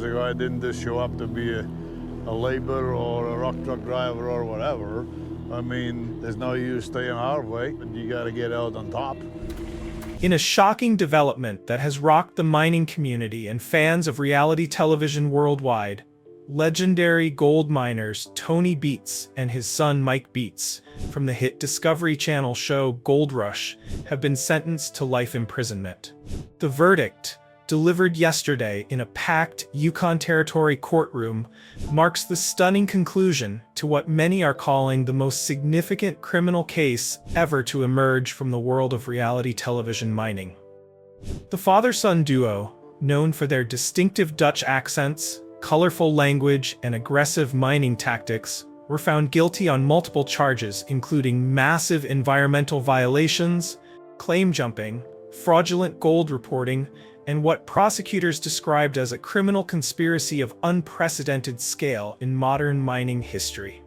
the guy didn't just show up to be a laborer or a rock truck driver or whatever. I mean, there's no use staying our way, but you got to get out on top. In a shocking development that has rocked the mining community and fans of reality television worldwide, legendary gold miners Tony Beets and his son Mike Beets from the hit Discovery Channel show Gold Rush have been sentenced to life imprisonment. The verdict, delivered yesterday in a packed Yukon Territory courtroom, marks the stunning conclusion to what many are calling the most significant criminal case ever to emerge from the world of reality television mining. The father-son duo, known for their distinctive Dutch accents, colorful language, and aggressive mining tactics, were found guilty on multiple charges including massive environmental violations, claim jumping, fraudulent gold reporting, and what prosecutors described as a criminal conspiracy of unprecedented scale in modern mining history.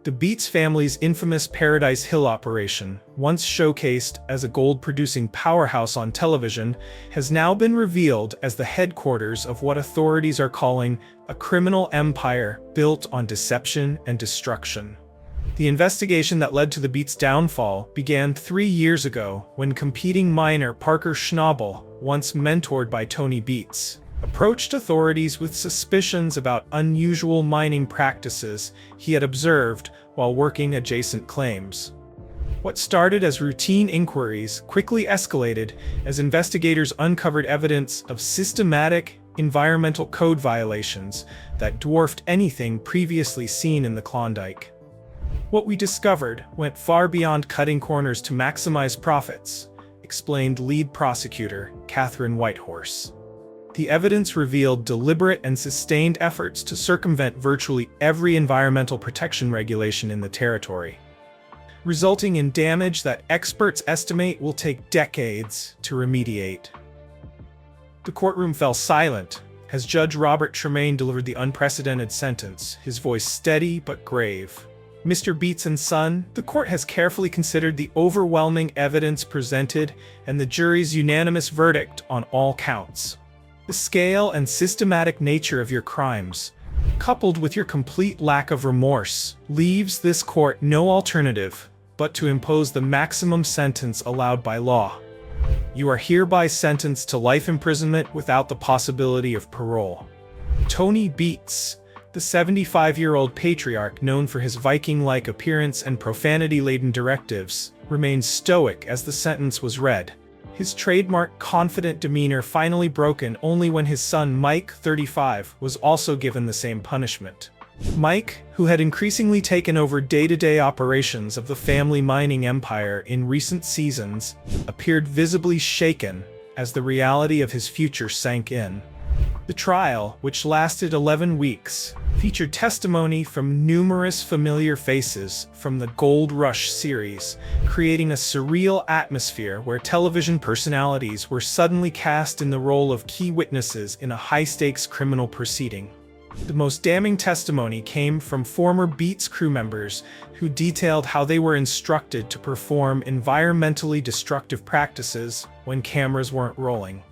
The Beets family's infamous Paradise Hill operation, once showcased as a gold-producing powerhouse on television, has now been revealed as the headquarters of what authorities are calling a criminal empire built on deception and destruction. The investigation that led to the Beets' downfall began 3 years ago when competing miner Parker Schnabel, once mentored by Tony Beets, approached authorities with suspicions about unusual mining practices he had observed while working adjacent claims. What started as routine inquiries quickly escalated as investigators uncovered evidence of systematic environmental code violations that dwarfed anything previously seen in the Klondike. What we discovered went far beyond cutting corners to maximize profits, explained lead prosecutor Catherine Whitehorse. The evidence revealed deliberate and sustained efforts to circumvent virtually every environmental protection regulation in the territory, resulting in damage that experts estimate will take decades to remediate. The courtroom fell silent as Judge Robert Tremaine delivered the unprecedented sentence, his voice steady but grave. Mr. Beets and son, the court has carefully considered the overwhelming evidence presented and the jury's unanimous verdict on all counts. The scale and systematic nature of your crimes, coupled with your complete lack of remorse, leaves this court no alternative but to impose the maximum sentence allowed by law. You are hereby sentenced to life imprisonment without the possibility of parole. Tony Beets, the 75-year-old patriarch known for his Viking-like appearance and profanity-laden directives, remained stoic as the sentence was read, his trademark confident demeanor finally broken only when his son Mike, 35, was also given the same punishment. Mike, who had increasingly taken over day-to-day operations of the family mining empire in recent seasons, appeared visibly shaken as the reality of his future sank in. The trial, which lasted 11 weeks, featured testimony from numerous familiar faces from the Gold Rush series, creating a surreal atmosphere where television personalities were suddenly cast in the role of key witnesses in a high-stakes criminal proceeding. The most damning testimony came from former Beets crew members who detailed how they were instructed to perform environmentally destructive practices when cameras weren't rolling.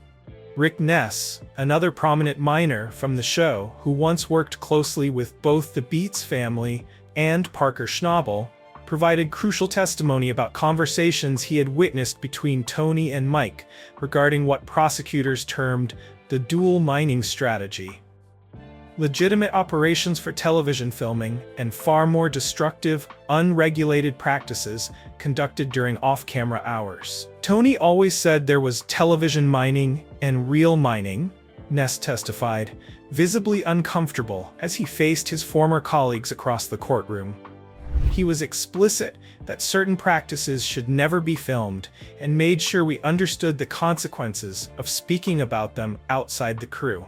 Rick Ness, another prominent miner from the show who once worked closely with both the Beets family and Parker Schnabel, provided crucial testimony about conversations he had witnessed between Tony and Mike regarding what prosecutors termed the dual mining strategy. Legitimate operations for television filming and far more destructive, unregulated practices conducted during off-camera hours. Tony always said there was television mining and real mining, Ness testified, visibly uncomfortable as he faced his former colleagues across the courtroom. He was explicit that certain practices should never be filmed and made sure we understood the consequences of speaking about them outside the crew.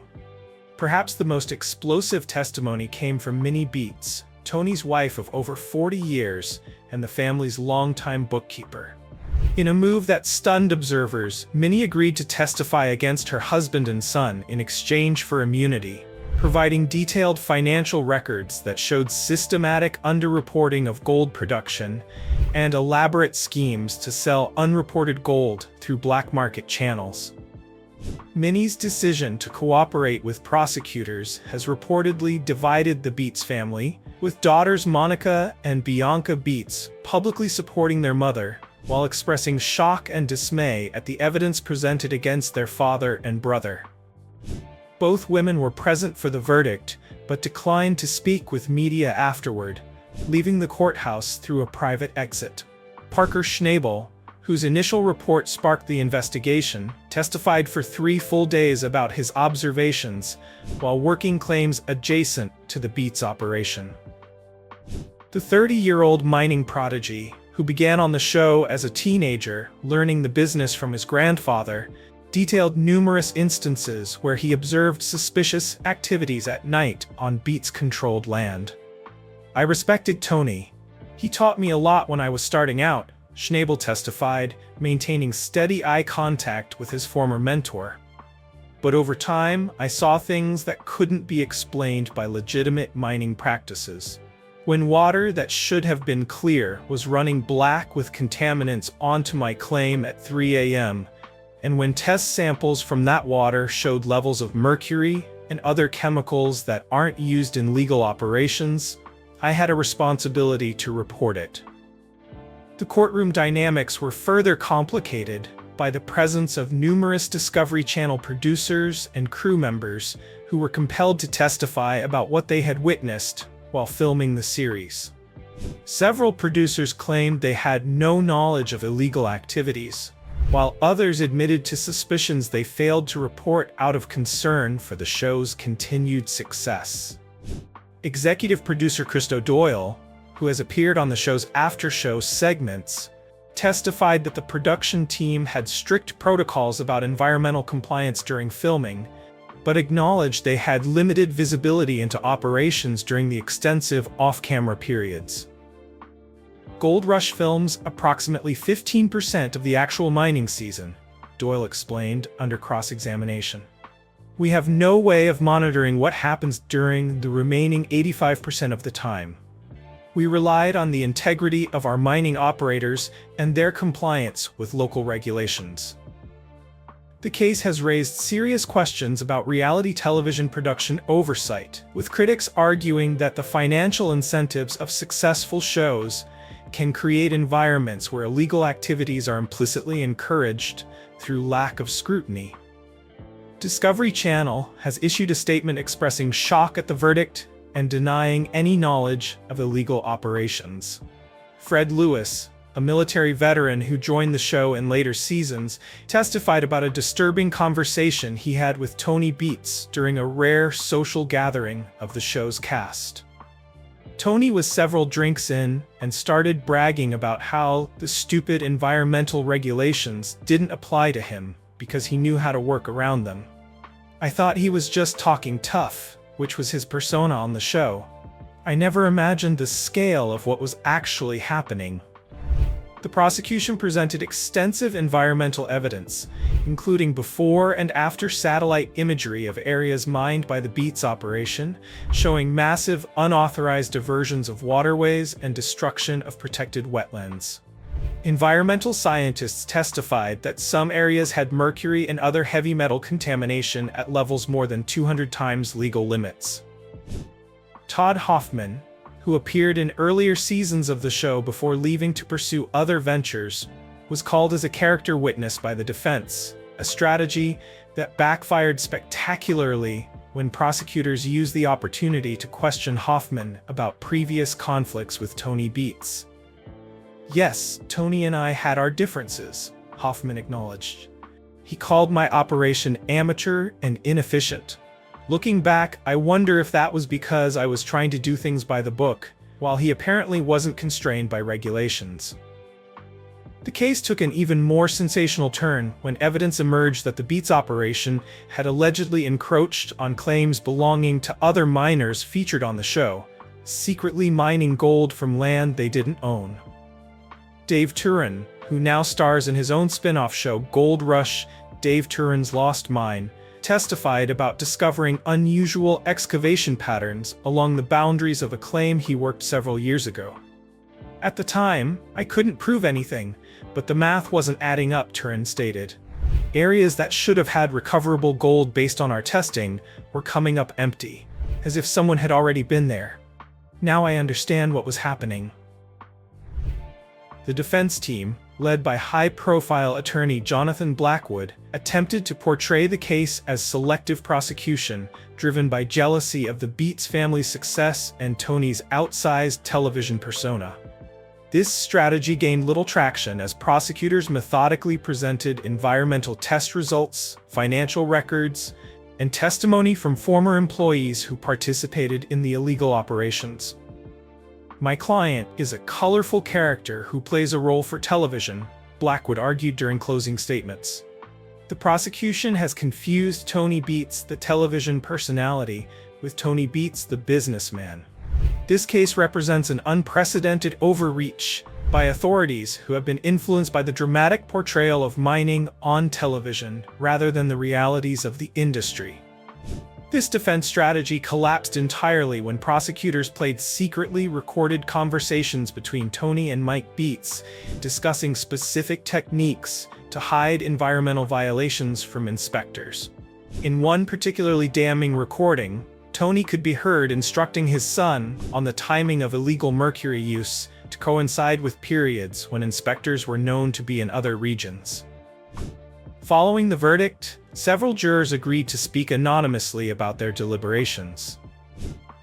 Perhaps the most explosive testimony came from Minnie Beets, Tony's wife of over 40 years and the family's longtime bookkeeper. In a move that stunned observers, Minnie agreed to testify against her husband and son in exchange for immunity, providing detailed financial records that showed systematic underreporting of gold production and elaborate schemes to sell unreported gold through black market channels. Minnie's decision to cooperate with prosecutors has reportedly divided the Beets family, with daughters Monica and Bianca Beets publicly supporting their mother, while expressing shock and dismay at the evidence presented against their father and brother. Both women were present for the verdict, but declined to speak with media afterward, leaving the courthouse through a private exit. Parker Schnabel, whose initial report sparked the investigation, testified for 3 full days about his observations while working claims adjacent to the Beets operation. The 30-year-old mining prodigy, who began on the show as a teenager, learning the business from his grandfather, detailed numerous instances where he observed suspicious activities at night on Beets-controlled land. "I respected Tony. He taught me a lot when I was starting out," Schnabel testified, maintaining steady eye contact with his former mentor. "But over time, I saw things that couldn't be explained by legitimate mining practices. When water that should have been clear was running black with contaminants onto my claim at 3 a.m., and when test samples from that water showed levels of mercury and other chemicals that aren't used in legal operations, I had a responsibility to report it." The courtroom dynamics were further complicated by the presence of numerous Discovery Channel producers and crew members who were compelled to testify about what they had witnessed while filming the series. Several producers claimed they had no knowledge of illegal activities, while others admitted to suspicions they failed to report out of concern for the show's continued success. Executive producer Christo Doyle, who has appeared on the show's after-show segments, testified that the production team had strict protocols about environmental compliance during filming, but acknowledged they had limited visibility into operations during the extensive off-camera periods. Gold Rush films approximately 15% of the actual mining season, Doyle explained under cross-examination. "We have no way of monitoring what happens during the remaining 85% of the time. We relied on the integrity of our mining operators and their compliance with local regulations." The case has raised serious questions about reality television production oversight, with critics arguing that the financial incentives of successful shows can create environments where illegal activities are implicitly encouraged through lack of scrutiny. Discovery Channel has issued a statement expressing shock at the verdict and denying any knowledge of illegal operations. Fred Lewis, a military veteran who joined the show in later seasons, testified about a disturbing conversation he had with Tony Beets during a rare social gathering of the show's cast. Tony was several drinks in and started bragging about how the stupid environmental regulations didn't apply to him because he knew how to work around them. "I thought he was just talking tough," which was his persona on the show. "I never imagined the scale of what was actually happening." The prosecution presented extensive environmental evidence, including before and after satellite imagery of areas mined by the Beets operation, showing massive unauthorized diversions of waterways and destruction of protected wetlands. Environmental scientists testified that some areas had mercury and other heavy metal contamination at levels more than 200 times legal limits. Todd Hoffman, who appeared in earlier seasons of the show before leaving to pursue other ventures, was called as a character witness by the defense, a strategy that backfired spectacularly when prosecutors used the opportunity to question Hoffman about previous conflicts with Tony Beets. "Yes, Tony and I had our differences," Hoffman acknowledged. "He called my operation amateur and inefficient. Looking back, I wonder if that was because I was trying to do things by the book, while he apparently wasn't constrained by regulations." The case took an even more sensational turn when evidence emerged that the Beets operation had allegedly encroached on claims belonging to other miners featured on the show, secretly mining gold from land they didn't own. Dave Turin, who now stars in his own spin-off show Gold Rush: Dave Turin's Lost Mine, testified about discovering unusual excavation patterns along the boundaries of a claim he worked several years ago. "At the time, I couldn't prove anything, but the math wasn't adding up," Turin stated. Areas that should have had recoverable gold based on our testing were coming up empty, as if someone had already been there. Now I understand what was happening. The defense team, led by high-profile attorney Jonathan Blackwood, attempted to portray the case as selective prosecution, driven by jealousy of the Beets family's success and Tony's outsized television persona. This strategy gained little traction as prosecutors methodically presented environmental test results, financial records, and testimony from former employees who participated in the illegal operations. "My client is a colorful character who plays a role for television," Blackwood argued during closing statements. The prosecution has confused Tony Beets, the television personality, with Tony Beets, the businessman. This case represents an unprecedented overreach by authorities who have been influenced by the dramatic portrayal of mining on television rather than the realities of the industry. This defense strategy collapsed entirely when prosecutors played secretly recorded conversations between Tony and Mike Beets, discussing specific techniques to hide environmental violations from inspectors. In one particularly damning recording, Tony could be heard instructing his son on the timing of illegal mercury use to coincide with periods when inspectors were known to be in other regions. Following the verdict, several jurors agreed to speak anonymously about their deliberations.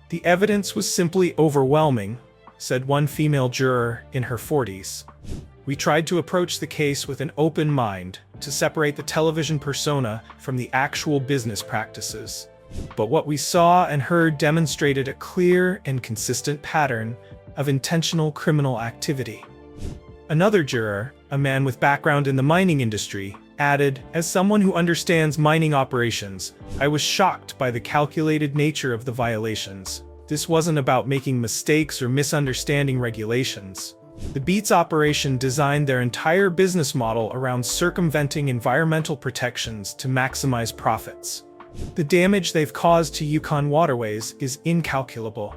"The evidence was simply overwhelming," said one female juror in her 40s. "We tried to approach the case with an open mind to separate the television persona from the actual business practices. But what we saw and heard demonstrated a clear and consistent pattern of intentional criminal activity." Another juror, a man with background in the mining industry, added, "As someone who understands mining operations, I was shocked by the calculated nature of the violations. This wasn't about making mistakes or misunderstanding regulations. The Beets operation designed their entire business model around circumventing environmental protections to maximize profits. The damage they've caused to Yukon waterways is incalculable."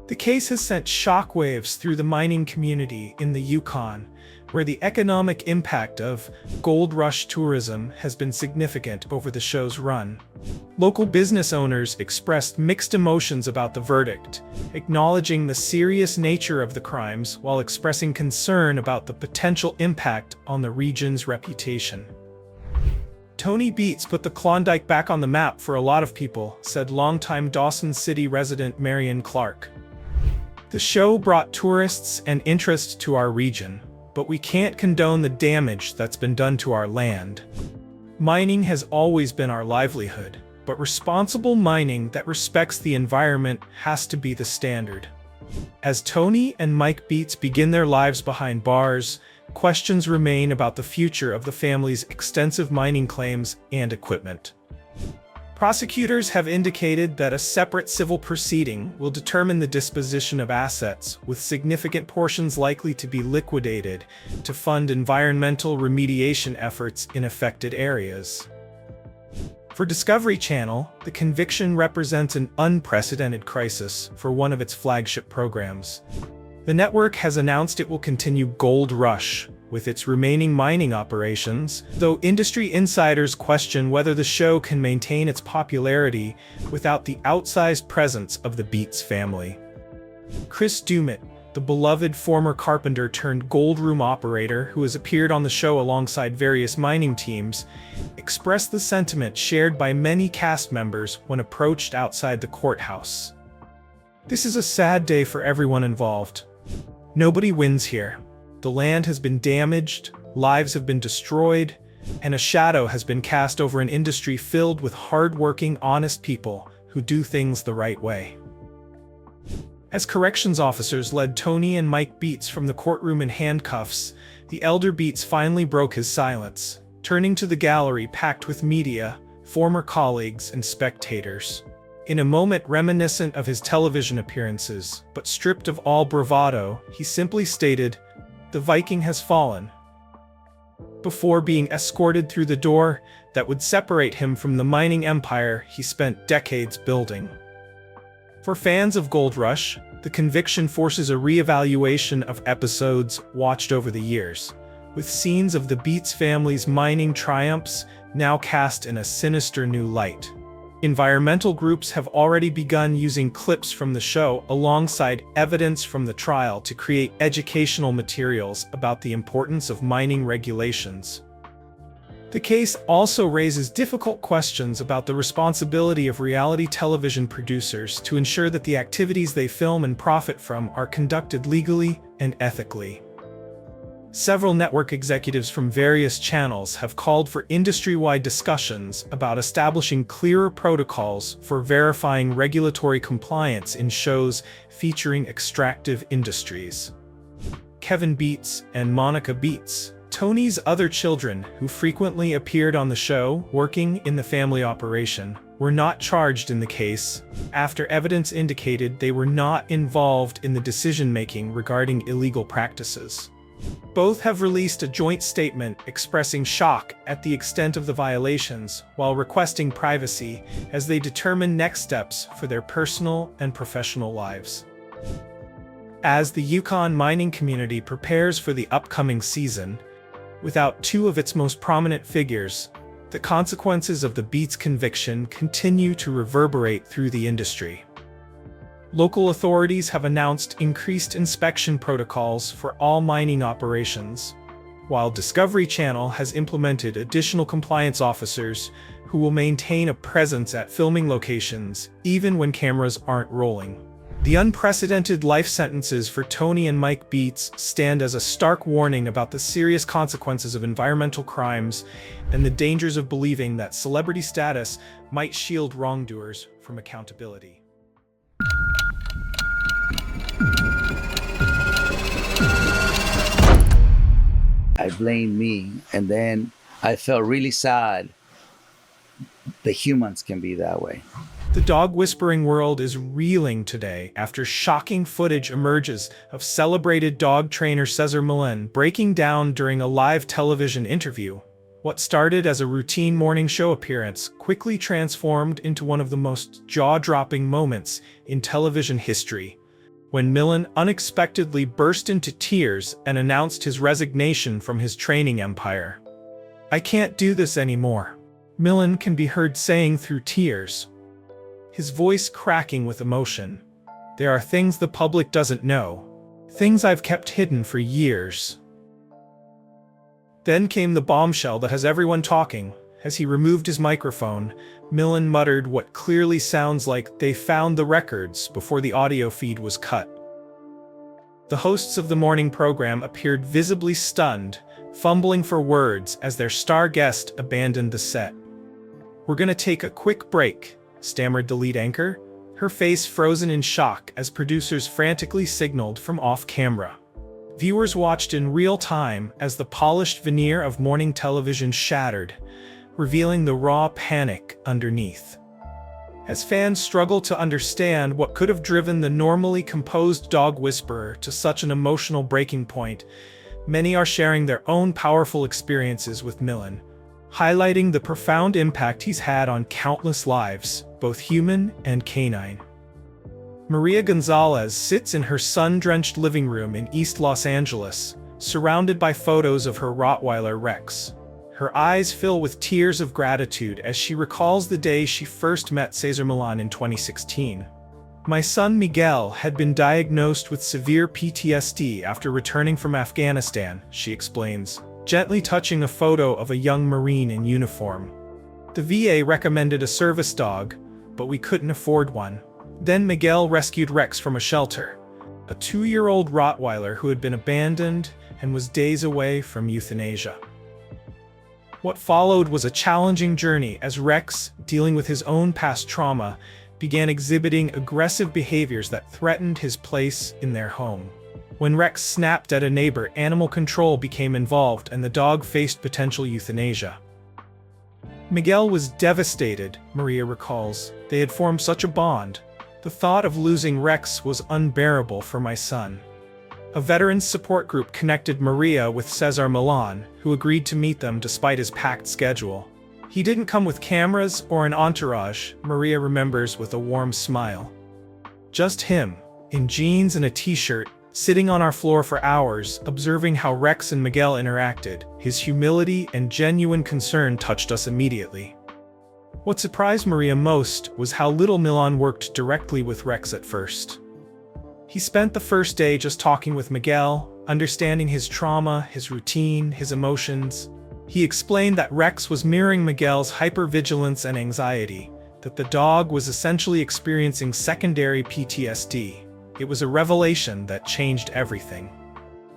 The case has sent shockwaves through the mining community in the Yukon, where the economic impact of gold rush tourism has been significant over the show's run. Local business owners expressed mixed emotions about the verdict, acknowledging the serious nature of the crimes while expressing concern about the potential impact on the region's reputation. "Tony Beets put the Klondike back on the map for a lot of people," said longtime Dawson City resident Marion Clark. "The show brought tourists and interest to our region, but we can't condone the damage that's been done to our land. Mining has always been our livelihood, but responsible mining that respects the environment has to be the standard." As Tony and Mike Beets begin their lives behind bars, questions remain about the future of the family's extensive mining claims and equipment. Prosecutors have indicated that a separate civil proceeding will determine the disposition of assets, with significant portions likely to be liquidated to fund environmental remediation efforts in affected areas. For Discovery Channel, the conviction represents an unprecedented crisis for one of its flagship programs. The network has announced it will continue Gold Rush with its remaining mining operations, though industry insiders question whether the show can maintain its popularity without the outsized presence of the Beets family. Chris Dumit, the beloved former carpenter turned gold room operator who has appeared on the show alongside various mining teams, expressed the sentiment shared by many cast members when approached outside the courthouse. "This is a sad day for everyone involved. Nobody wins here. The land has been damaged, lives have been destroyed, and a shadow has been cast over an industry filled with hard-working, honest people who do things the right way." As corrections officers led Tony and Mike Beets from the courtroom in handcuffs, the elder Beets finally broke his silence, turning to the gallery packed with media, former colleagues, and spectators. In a moment reminiscent of his television appearances, but stripped of all bravado, he simply stated, "The Viking has fallen," before being escorted through the door that would separate him from the mining empire he spent decades building. For fans of Gold Rush, the conviction forces a re-evaluation of episodes watched over the years. with scenes of the Beets family's mining triumphs now cast in a sinister new light. Environmental groups have already begun using clips from the show alongside evidence from the trial to create educational materials about the importance of mining regulations. The case also raises difficult questions about the responsibility of reality television producers to ensure that the activities they film and profit from are conducted legally and ethically. Several network executives from various channels have called for industry-wide discussions about establishing clearer protocols for verifying regulatory compliance in shows featuring extractive industries. Kevin Beets and Monica Beets, Tony's other children who frequently appeared on the show working in the family operation, were not charged in the case after evidence indicated they were not involved in the decision-making regarding illegal practices. Both have released a joint statement expressing shock at the extent of the violations while requesting privacy as they determine next steps for their personal and professional lives. As the Yukon mining community prepares for the upcoming season, without two of its most prominent figures, the consequences of the Beets conviction continue to reverberate through the industry. Local authorities have announced increased inspection protocols for all mining operations, while Discovery Channel has implemented additional compliance officers who will maintain a presence at filming locations even when cameras aren't rolling. The unprecedented life sentences for Tony and Mike Beets stand as a stark warning about the serious consequences of environmental crimes and the dangers of believing that celebrity status might shield wrongdoers from accountability. I blamed me, and then I felt really sad that humans can be that way. The dog whispering world is reeling today after shocking footage emerges of celebrated dog trainer Cesar Millan breaking down during a live television interview. What started as a routine morning show appearance quickly transformed into one of the most jaw-dropping moments in television history, when Millan unexpectedly burst into tears and announced his resignation from his training empire. "I can't do this anymore," Millan can be heard saying through tears, his voice cracking with emotion. "There are things the public doesn't know, things I've kept hidden for years." Then came the bombshell that has everyone talking. As he removed his microphone, Millan muttered what clearly sounds like they found the records before the audio feed was cut. The hosts of the morning program appeared visibly stunned, fumbling for words as their star guest abandoned the set. "We're gonna take a quick break," stammered the lead anchor, her face frozen in shock as producers frantically signaled from off-camera. Viewers watched in real time as the polished veneer of morning television shattered, revealing the raw panic underneath. As fans struggle to understand what could have driven the normally composed dog whisperer to such an emotional breaking point, many are sharing their own powerful experiences with Millan, highlighting the profound impact he's had on countless lives, both human and canine. Maria Gonzalez sits in her sun-drenched living room in East Los Angeles, surrounded by photos of her Rottweiler Rex. Her eyes fill with tears of gratitude as she recalls the day she first met Cesar Millan in 2016. "My son Miguel had been diagnosed with severe PTSD after returning from Afghanistan," she explains, gently touching a photo of a young Marine in uniform. "The VA recommended a service dog, but we couldn't afford one. Then Miguel rescued Rex from a shelter, a 2-year-old Rottweiler who had been abandoned and was days away from euthanasia." What followed was a challenging journey as Rex, dealing with his own past trauma, began exhibiting aggressive behaviors that threatened his place in their home. When Rex snapped at a neighbor, animal control became involved and the dog faced potential euthanasia. Miguel was devastated, Maria recalls. "They had formed such a bond. The thought of losing Rex was unbearable for my son." A veterans support group connected Maria with Cesar Millan, who agreed to meet them despite his packed schedule. "He didn't come with cameras or an entourage," Maria remembers with a warm smile. "Just him, in jeans and a t-shirt, sitting on our floor for hours, observing how Rex and Miguel interacted. His humility and genuine concern touched us immediately. What surprised Maria most was how little Milan worked directly with Rex at first. He spent the first day just talking with Miguel, understanding his trauma, his routine, his emotions. He explained that Rex was mirroring Miguel's hypervigilance and anxiety, that the dog was essentially experiencing secondary PTSD. It was a revelation that changed everything.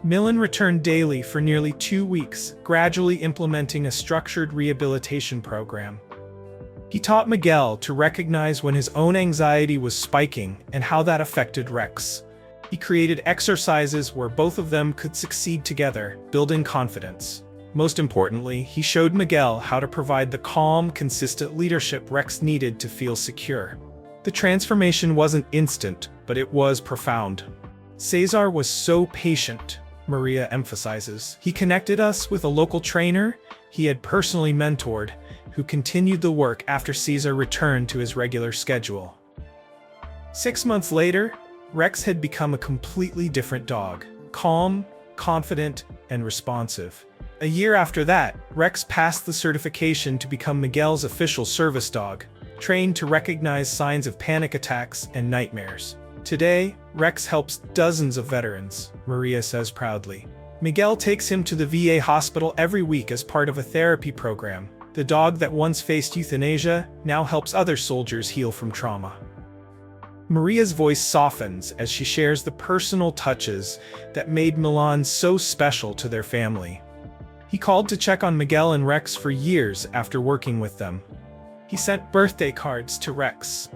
Milan returned daily for nearly 2 weeks, gradually implementing a structured rehabilitation program. He taught Miguel to recognize when his own anxiety was spiking and how that affected Rex. He created exercises where both of them could succeed together, building confidence. Most importantly, he showed Miguel how to provide the calm, consistent leadership Rex needed to feel secure. The transformation wasn't instant, but it was profound. Cesar was so patient, Maria emphasizes. He connected us with a local trainer he had personally mentored, who continued the work after Cesar returned to his regular schedule. 6 months later, Rex had become a completely different dog, calm, confident, and responsive. A year after that, Rex passed the certification to become Miguel's official service dog, trained to recognize signs of panic attacks and nightmares. Today, Rex helps dozens of veterans, Maria says proudly. Miguel takes him to the VA hospital every week as part of a therapy program. The dog that once faced euthanasia now helps other soldiers heal from trauma. Maria's voice softens as she shares the personal touches that made Milan so special to their family. He called to check on Miguel and Rex for years after working with them. He sent birthday cards to Rex.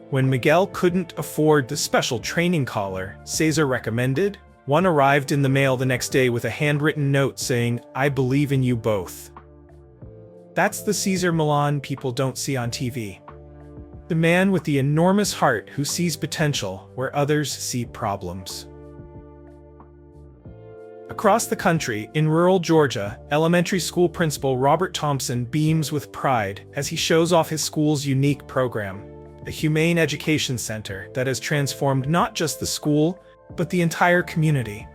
When Miguel couldn't afford the special training collar Cesar recommended, one arrived in the mail the next day with a handwritten note saying, "I believe in you both." That's the Cesar Milan people don't see on TV. The man with the enormous heart who sees potential where others see problems. Across the country, in rural Georgia, elementary school principal Robert Thompson beams with pride as he shows off his school's unique program, a humane education center that has transformed not just the school, but the entire community.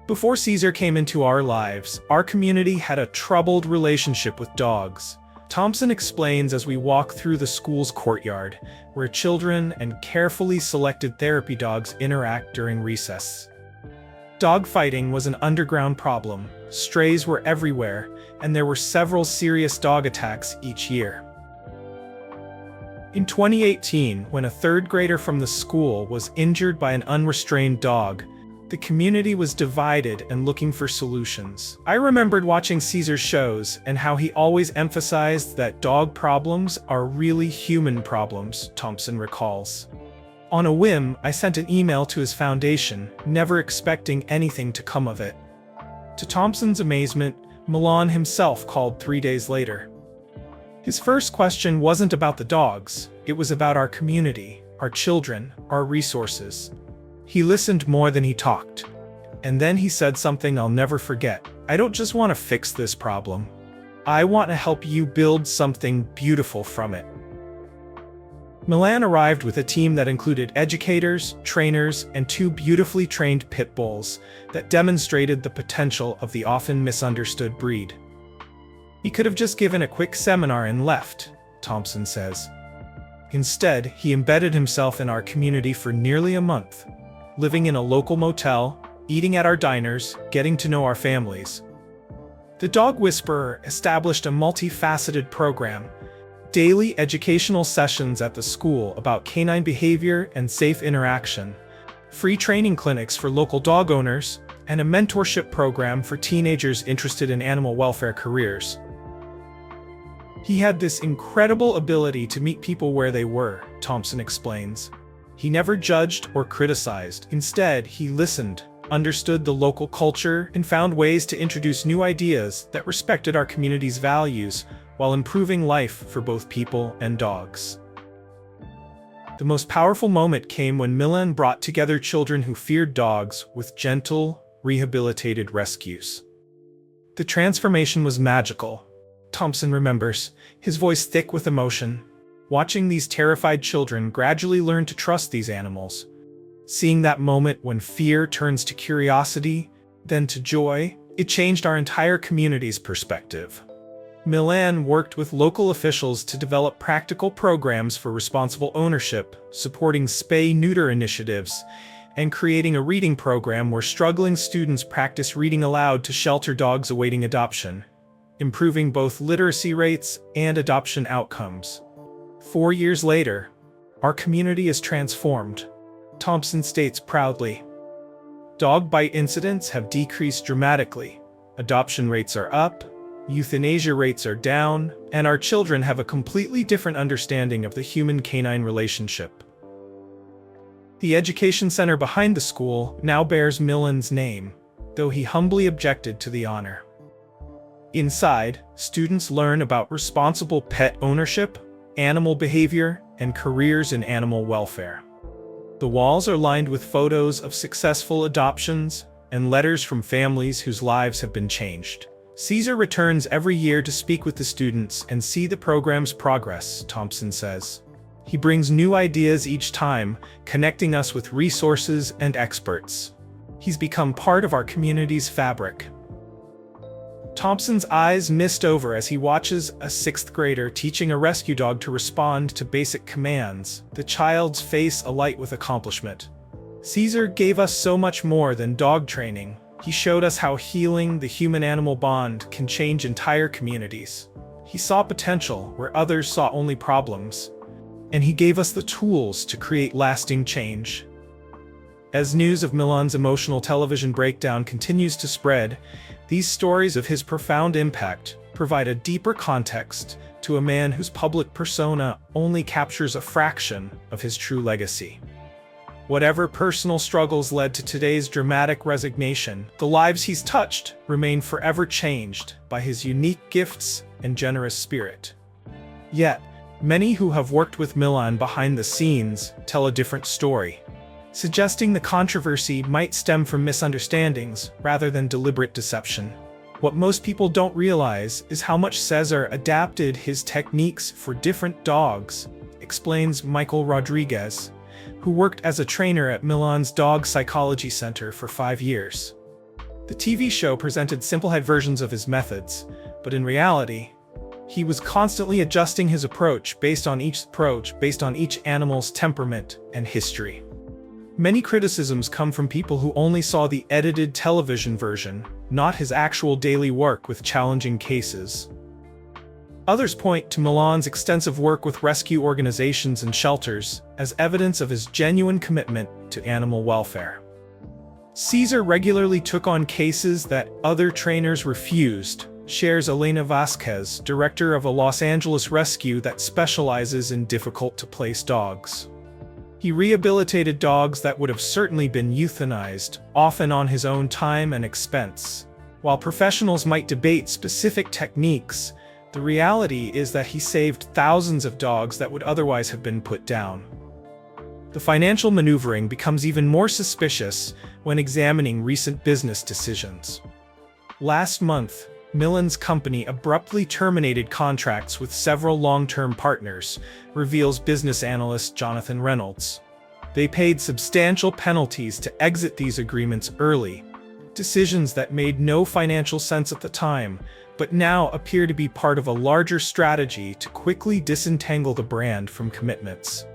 Before Cesar came into our lives, our community had a troubled relationship with dogs. Thompson explains as we walk through the school's courtyard, where children and carefully selected therapy dogs interact during recess. Dogfighting was an underground problem, strays were everywhere, and there were several serious dog attacks each year. In 2018, when a third grader from the school was injured by an unrestrained dog, the community was divided and looking for solutions. I remembered watching Cesar's shows and how he always emphasized that dog problems are really human problems, Thompson recalls. On a whim, I sent an email to his foundation, never expecting anything to come of it. To Thompson's amazement, Milan himself called 3 days later. His first question wasn't about the dogs, it was about our community, our children, our resources. He listened more than he talked. And then he said something I'll never forget. "I don't just want to fix this problem. I want to help you build something beautiful from it." Milan arrived with a team that included educators, trainers, and 2 beautifully trained pit bulls that demonstrated the potential of the often misunderstood breed. He could have just given a quick seminar and left, Thompson says. Instead, he embedded himself in our community for nearly a month, living in a local motel, eating at our diners, getting to know our families. The Dog Whisperer established a multifaceted program, daily educational sessions at the school about canine behavior and safe interaction, free training clinics for local dog owners, and a mentorship program for teenagers interested in animal welfare careers. He had this incredible ability to meet people where they were, Thompson explains. He never judged or criticized. Instead, he listened, understood the local culture, and found ways to introduce new ideas that respected our community's values while improving life for both people and dogs. The most powerful moment came when Milan brought together children who feared dogs with gentle, rehabilitated rescues. The transformation was magical, Thompson remembers, his voice thick with emotion. Watching these terrified children gradually learn to trust these animals, Seeing that moment when fear turns to curiosity, then to joy, it changed our entire community's perspective. Milan worked with local officials to develop practical programs for responsible ownership, supporting spay-neuter initiatives, and creating a reading program where struggling students practice reading aloud to shelter dogs awaiting adoption, improving both literacy rates and adoption outcomes. 4 years later, our community is transformed, Thompson states proudly. Dog bite incidents have decreased dramatically, adoption rates are up, euthanasia rates are down, and our children have a completely different understanding of the human-canine relationship. The education center behind the school now bears Milan's name, though he humbly objected to the honor. Inside, students learn about responsible pet ownership, animal behavior, and careers in animal welfare. The walls are lined with photos of successful adoptions and letters from families whose lives have been changed. Caesar returns every year to speak with the students and see the program's progress, Thompson says. He brings new ideas each time, connecting us with resources and experts. He's become part of our community's fabric. Thompson's eyes mist over as he watches a 6th grader teaching a rescue dog to respond to basic commands, the child's face alight with accomplishment. Caesar gave us so much more than dog training. He showed us how healing the human-animal bond can change entire communities. He saw potential where others saw only problems, and he gave us the tools to create lasting change. As news of Milan's emotional television breakdown continues to spread, these stories of his profound impact provide a deeper context to a man whose public persona only captures a fraction of his true legacy. Whatever personal struggles led to today's dramatic resignation, the lives he's touched remain forever changed by his unique gifts and generous spirit. Yet, many who have worked with Milan behind the scenes tell a different story, suggesting the controversy might stem from misunderstandings rather than deliberate deception. What most people don't realize is how much Cesar adapted his techniques for different dogs, explains Michael Rodriguez, who worked as a trainer at Milan's Dog Psychology Center for 5 years. The TV show presented simplified versions of his methods, but in reality, he was constantly adjusting his approach based on each animal's temperament and history. Many criticisms come from people who only saw the edited television version, not his actual daily work with challenging cases. Others point to Milan's extensive work with rescue organizations and shelters as evidence of his genuine commitment to animal welfare. Caesar regularly took on cases that other trainers refused, shares Elena Vasquez, director of a Los Angeles rescue that specializes in difficult-to-place dogs. He rehabilitated dogs that would have certainly been euthanized, often on his own time and expense. While professionals might debate specific techniques, the reality is that he saved thousands of dogs that would otherwise have been put down. The financial maneuvering becomes even more suspicious when examining recent business decisions. Last month, Milan's company abruptly terminated contracts with several long-term partners, reveals business analyst Jonathan Reynolds. They paid substantial penalties to exit these agreements early, decisions that made no financial sense at the time, but now appear to be part of a larger strategy to quickly disentangle the brand from commitments.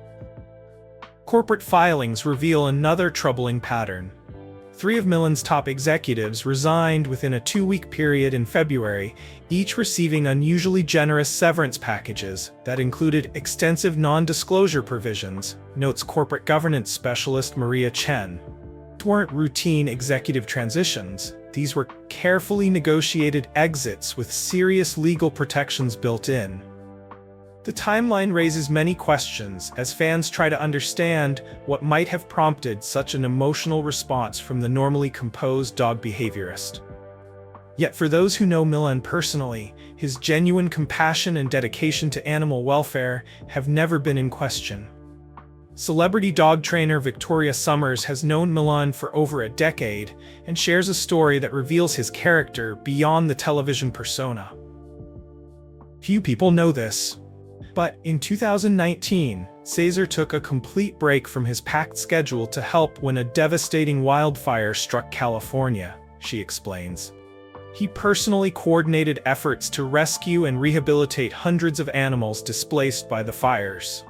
Corporate filings reveal another troubling pattern. 3 of Milan's top executives resigned within a 2-week period in February, each receiving unusually generous severance packages that included extensive non-disclosure provisions, notes corporate governance specialist Maria Chen. These weren't routine executive transitions. These were carefully negotiated exits with serious legal protections built in. The timeline raises many questions as fans try to understand what might have prompted such an emotional response from the normally composed dog behaviorist. Yet for those who know Milan personally, his genuine compassion and dedication to animal welfare have never been in question. Celebrity dog trainer Victoria Summers has known Milan for over a decade and shares a story that reveals his character beyond the television persona. Few people know this, but in 2019, Cesar took a complete break from his packed schedule to help when a devastating wildfire struck California, she explains. He personally coordinated efforts to rescue and rehabilitate hundreds of animals displaced by the fires.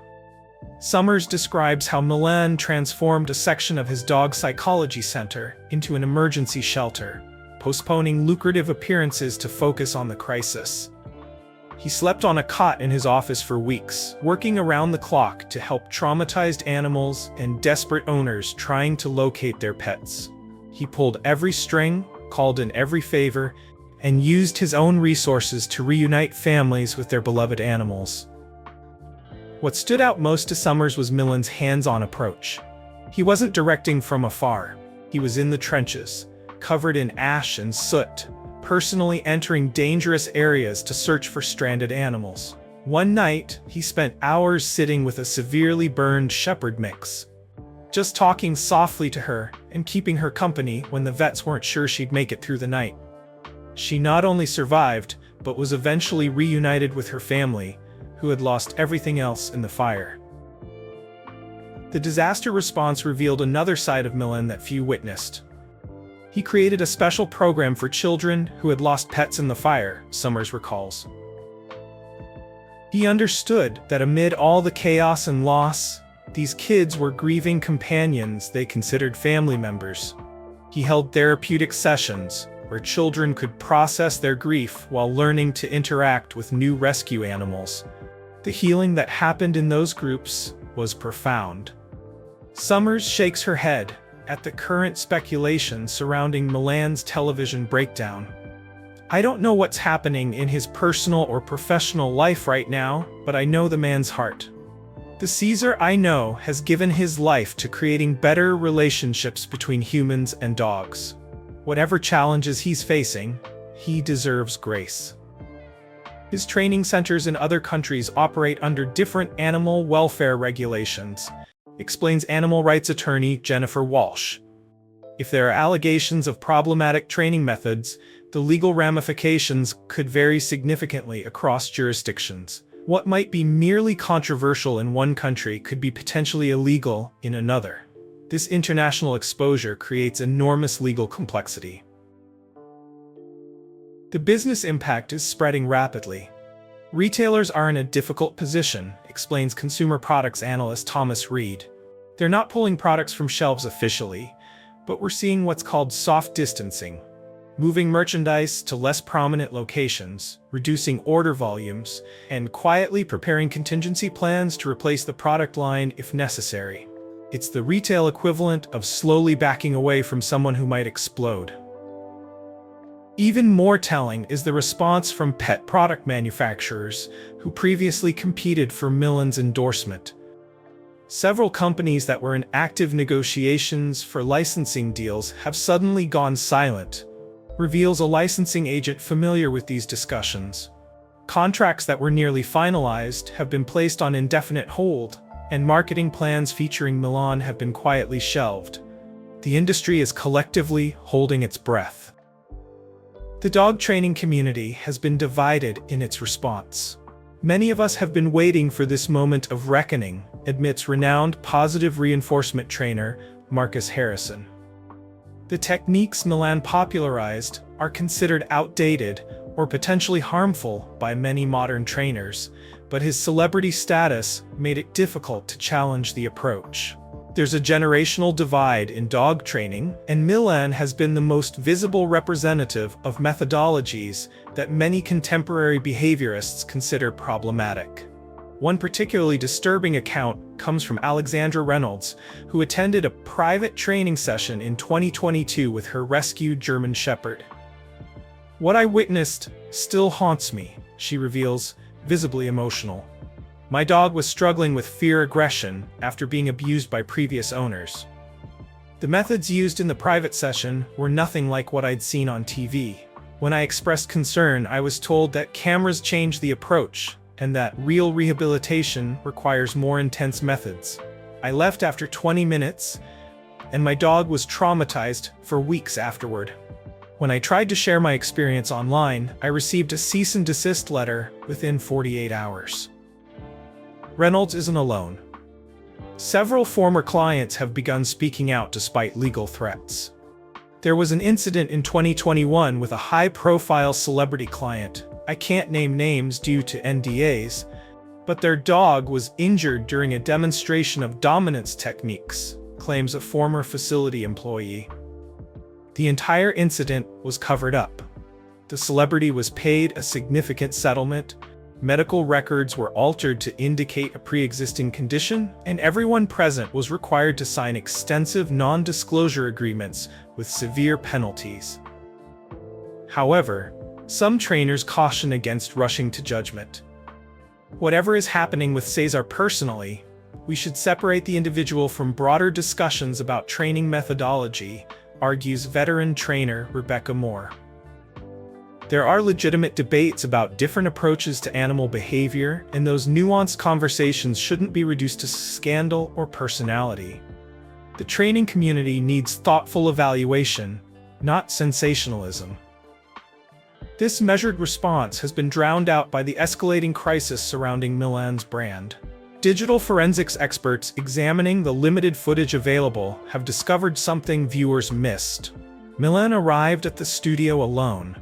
Summers describes how Milan transformed a section of his dog psychology center into an emergency shelter, postponing lucrative appearances to focus on the crisis. He slept on a cot in his office for weeks, working around the clock to help traumatized animals and desperate owners trying to locate their pets. He pulled every string, called in every favor, and used his own resources to reunite families with their beloved animals. What stood out most to Summers was Milan's hands-on approach. He wasn't directing from afar. He was in the trenches, covered in ash and soot, personally entering dangerous areas to search for stranded animals. One night, he spent hours sitting with a severely burned shepherd mix, just talking softly to her and keeping her company when the vets weren't sure she'd make it through the night. She not only survived, but was eventually reunited with her family, who had lost everything else in the fire. The disaster response revealed another side of Milan that few witnessed. He created a special program for children who had lost pets in the fire, Summers recalls. He understood that amid all the chaos and loss, these kids were grieving companions they considered family members. He held therapeutic sessions where children could process their grief while learning to interact with new rescue animals. The healing that happened in those groups was profound. Summers shakes her head at the current speculation surrounding Milan's television breakdown. I don't know what's happening in his personal or professional life right now, but I know the man's heart. The Cesar I know has given his life to creating better relationships between humans and dogs. Whatever challenges he's facing, he deserves grace. His training centers in other countries operate under different animal welfare regulations, explains animal rights attorney Jennifer Walsh. If there are allegations of problematic training methods, the legal ramifications could vary significantly across jurisdictions. What might be merely controversial in one country could be potentially illegal in another. This international exposure creates enormous legal complexity. The business impact is spreading rapidly. Retailers are in a difficult position, explains consumer products analyst Thomas Reed. They're not pulling products from shelves officially, but we're seeing what's called soft distancing, moving merchandise to less prominent locations, reducing order volumes, and quietly preparing contingency plans to replace the product line if necessary. It's the retail equivalent of slowly backing away from someone who might explode. Even more telling is the response from pet product manufacturers who previously competed for Milan's endorsement. Several companies that were in active negotiations for licensing deals have suddenly gone silent, reveals a licensing agent familiar with these discussions. Contracts that were nearly finalized have been placed on indefinite hold, and marketing plans featuring Milan have been quietly shelved. The industry is collectively holding its breath. The dog training community has been divided in its response. Many of us have been waiting for this moment of reckoning, admits renowned positive reinforcement trainer Marcus Harrison. The techniques Milan popularized are considered outdated or potentially harmful by many modern trainers, but his celebrity status made it difficult to challenge the approach. There's a generational divide in dog training, and Milan has been the most visible representative of methodologies that many contemporary behaviorists consider problematic. One particularly disturbing account comes from Alexandra Reynolds, who attended a private training session in 2022 with her rescued German Shepherd. "What I witnessed still haunts me," she reveals, visibly emotional. "My dog was struggling with fear aggression after being abused by previous owners. The methods used in the private session were nothing like what I'd seen on TV. When I expressed concern, I was told that cameras change the approach and that real rehabilitation requires more intense methods. I left after 20 minutes, and my dog was traumatized for weeks afterward. When I tried to share my experience online, I received a cease and desist letter within 48 hours." Reynolds isn't alone. Several former clients have begun speaking out despite legal threats. There was an incident in 2021 with a high-profile celebrity client. I can't name names due to NDAs, but their dog was injured during a demonstration of dominance techniques, claims a former facility employee. The entire incident was covered up. The celebrity was paid a significant settlement, medical records were altered to indicate a pre-existing condition, and everyone present was required to sign extensive non-disclosure agreements with severe penalties. However, some trainers caution against rushing to judgment. Whatever is happening with Cesar personally, we should separate the individual from broader discussions about training methodology, argues veteran trainer Rebecca Moore. There are legitimate debates about different approaches to animal behavior, and those nuanced conversations shouldn't be reduced to scandal or personality. The training community needs thoughtful evaluation, not sensationalism. This measured response has been drowned out by the escalating crisis surrounding Milan's brand. Digital forensics experts examining the limited footage available have discovered something viewers missed. Milan arrived at the studio alone,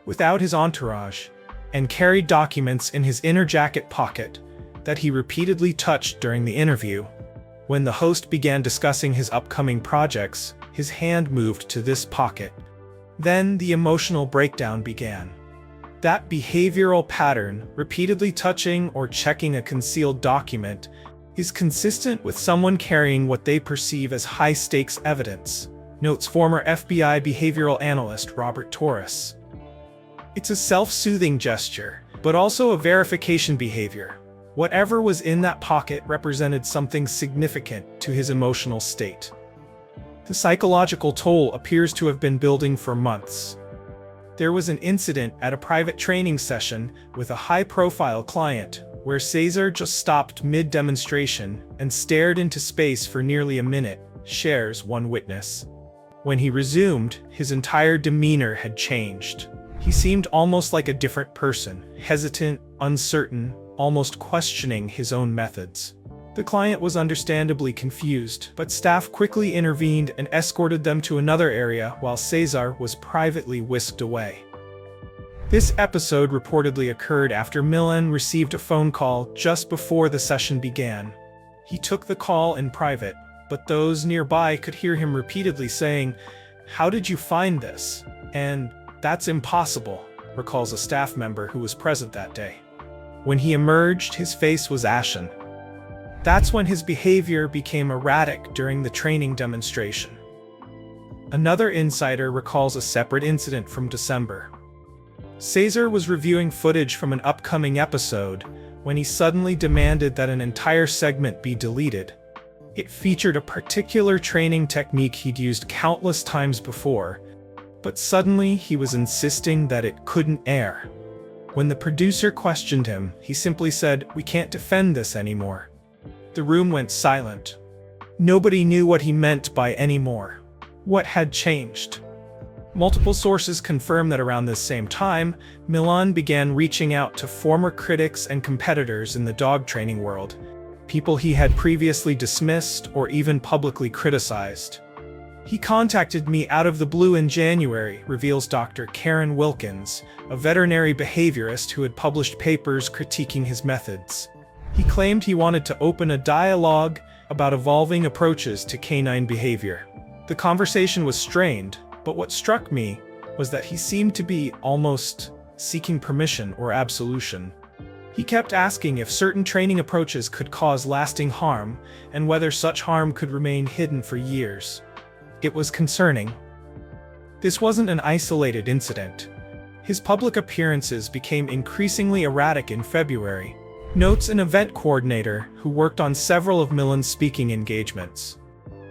without his entourage, and carried documents in his inner jacket pocket that he repeatedly touched during the interview. When the host began discussing his upcoming projects, his hand moved to this pocket. Then the emotional breakdown began. That behavioral pattern, repeatedly touching or checking a concealed document, is consistent with someone carrying what they perceive as high-stakes evidence, notes former FBI behavioral analyst Robert Torres. It's a self-soothing gesture, but also a verification behavior. Whatever was in that pocket represented something significant to his emotional state. The psychological toll appears to have been building for months. There was an incident at a private training session with a high-profile client where Cesar just stopped mid-demonstration and stared into space for nearly a minute, shares one witness. When he resumed, his entire demeanor had changed. He seemed almost like a different person, hesitant, uncertain, almost questioning his own methods. The client was understandably confused, but staff quickly intervened and escorted them to another area while Cesar was privately whisked away. This episode reportedly occurred after Milan received a phone call just before the session began. He took the call in private, but those nearby could hear him repeatedly saying, "How did you find this?" and "That's impossible," recalls a staff member who was present that day. When he emerged, his face was ashen. That's when his behavior became erratic during the training demonstration. Another insider recalls a separate incident from December. Cesar was reviewing footage from an upcoming episode when he suddenly demanded that an entire segment be deleted. It featured a particular training technique he'd used countless times before, but suddenly he was insisting that it couldn't air. When the producer questioned him, he simply said, "We can't defend this anymore." The room went silent. Nobody knew what he meant by anymore. What had changed? Multiple sources confirm that around this same time, Milan began reaching out to former critics and competitors in the dog training world, people he had previously dismissed or even publicly criticized. "He contacted me out of the blue in January," reveals Dr. Karen Wilkins, a veterinary behaviorist who had published papers critiquing his methods. He claimed he wanted to open a dialogue about evolving approaches to canine behavior. The conversation was strained, but what struck me was that he seemed to be almost seeking permission or absolution. He kept asking if certain training approaches could cause lasting harm and whether such harm could remain hidden for years. It was concerning. This wasn't an isolated incident. His public appearances became increasingly erratic in February, notes an event coordinator who worked on several of Milan's speaking engagements.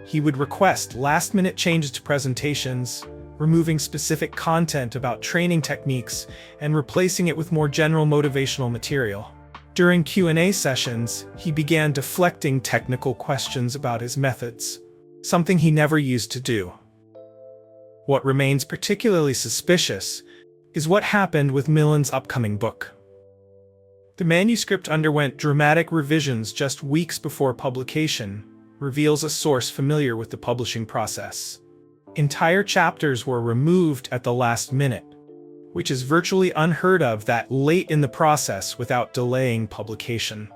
He would request last-minute changes to presentations, removing specific content about training techniques and replacing it with more general motivational material. During Q&A sessions, he began deflecting technical questions about his methods, something he never used to do. What remains particularly suspicious is what happened with Milan's upcoming book. The manuscript underwent dramatic revisions just weeks before publication, reveals a source familiar with the publishing process. Entire chapters were removed at the last minute, which is virtually unheard of that late in the process without delaying publication.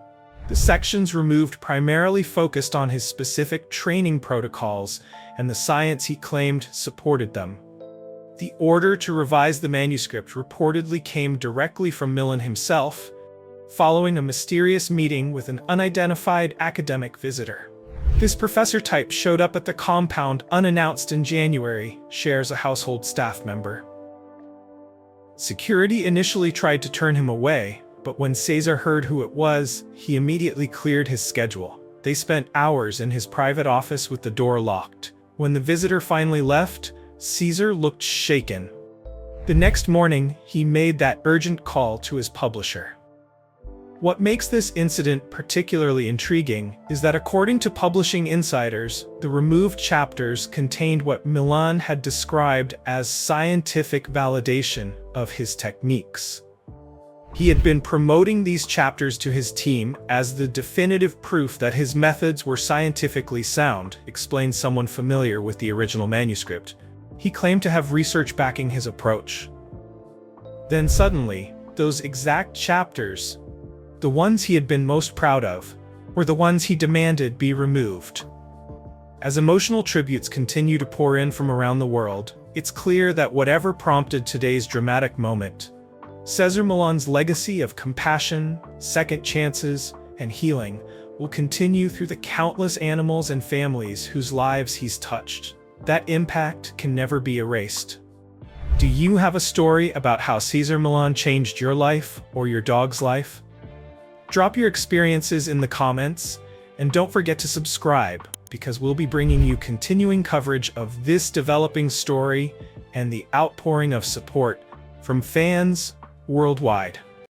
The sections removed primarily focused on his specific training protocols and the science he claimed supported them. The order to revise the manuscript reportedly came directly from Millen himself, following a mysterious meeting with an unidentified academic visitor. This professor type showed up at the compound unannounced in January, shares a household staff member. Security initially tried to turn him away, but when Caesar heard who it was, he immediately cleared his schedule. They spent hours in his private office with the door locked. When the visitor finally left, Caesar looked shaken. The next morning, he made that urgent call to his publisher. What makes this incident particularly intriguing is that according to publishing insiders, the removed chapters contained what Millen had described as scientific validation of his techniques. He had been promoting these chapters to his team as the definitive proof that his methods were scientifically sound, explained someone familiar with the original manuscript. He claimed to have research backing his approach. Then suddenly, those exact chapters, the ones he had been most proud of, were the ones he demanded be removed. As emotional tributes continue to pour in from around the world, it's clear that whatever prompted today's dramatic moment, Cesar Millan's legacy of compassion, second chances, and healing will continue through the countless animals and families whose lives he's touched. That impact can never be erased. Do you have a story about how Cesar Millan changed your life or your dog's life? Drop your experiences in the comments, and don't forget to subscribe, because we'll be bringing you continuing coverage of this developing story and the outpouring of support from fans worldwide.